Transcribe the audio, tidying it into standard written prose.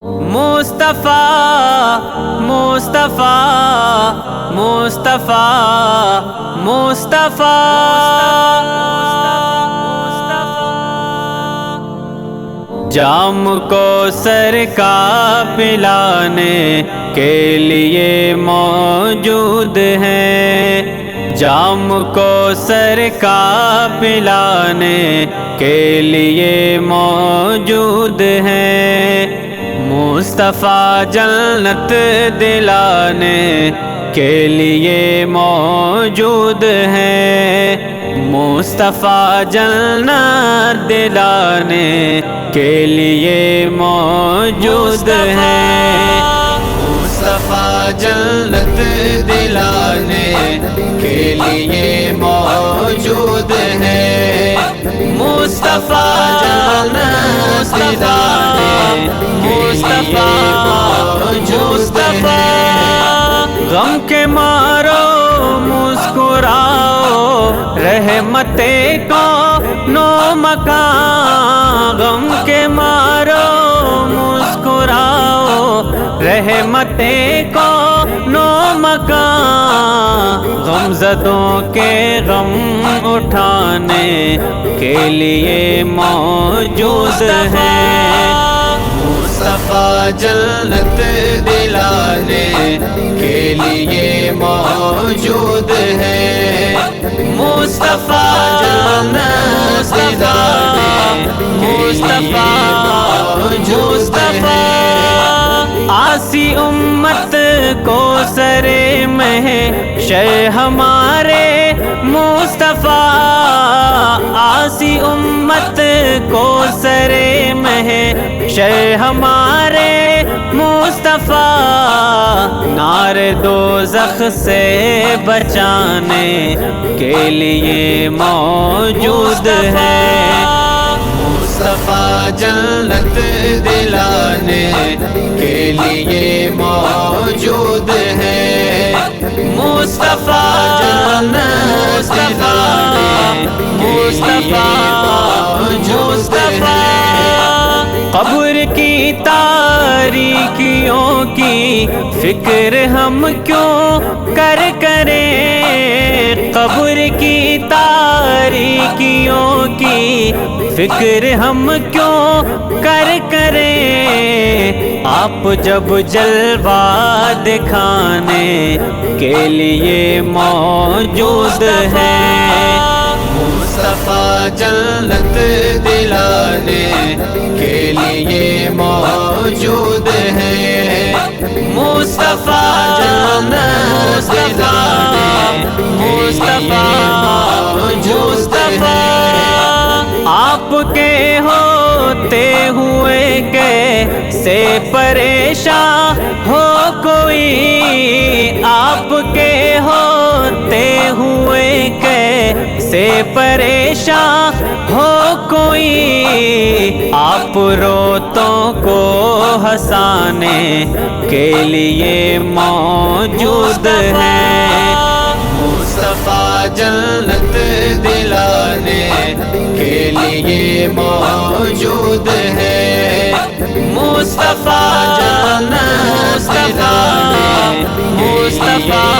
مصطفیٰ مصطفیٰ مصطفیٰ مصطفیٰ جام کو سر کا پلانے کے لیے موجود ہیں، جام کو سر کا پلانے کے لیے موجود ہیں، مصطفیٰ جنت دلانے کے لیے موجود ہیں، مصطفیٰ جنت دلانے کے لیے موجود ہیں، مصطفیٰ جنت دلانے کے لیے موجود ہیں، مصطفیٰ جنت دلانے مصطفیٰ مصطفیٰ غم کے مارو مسکراؤ رحمت کو نو مکان، غم کے مارو مسکراؤ رحمت کو نو مکان، غم زدوں کے غم اٹھانے کے لیے موجود ہیں، مصطفیٰ جنت دلانے کے لیے موجود ہے، مصطفیٰ جنت دلانے مصطفیٰ مصطفیٰ آسی امت کو سرے محشر ہمارے مصطفیٰ، آسی امت کو سرے محشر ہمارے مصطفیٰ، نار دوزخ سے بچانے کے لیے موجود ہے، مصطفیٰ جنت دلانے کے لیے موجود ہے، مصطفیٰ جنت دلانے مصطفیٰ مصطفیٰ قبر کی تاریکیوں کی فکر ہم کیوں کریں، قبر کی تاریکیوں کی فکر ہم کیوں کریں، آپ جب جلوہ دکھانے کے لیے موجود ہیں، مصطفیٰ جنت دلانے کے لیے موجود ہے، مصطفیٰ جنت دلانے مصطفیٰ مصطفیٰ آپ کے ہوتے ہوئے کیسے پریشان ہو کوئی، آپ کے ہوتے ہوئے کیسے پریشان ہو کوئی، آپ روتوں کو ہنسانے کے لیے موجود ہیں، مصطفیٰ جنت دلانے کے لیے موجود ہے، مصطفیٰ جنت دلانے مصطفیٰ مصطفیٰ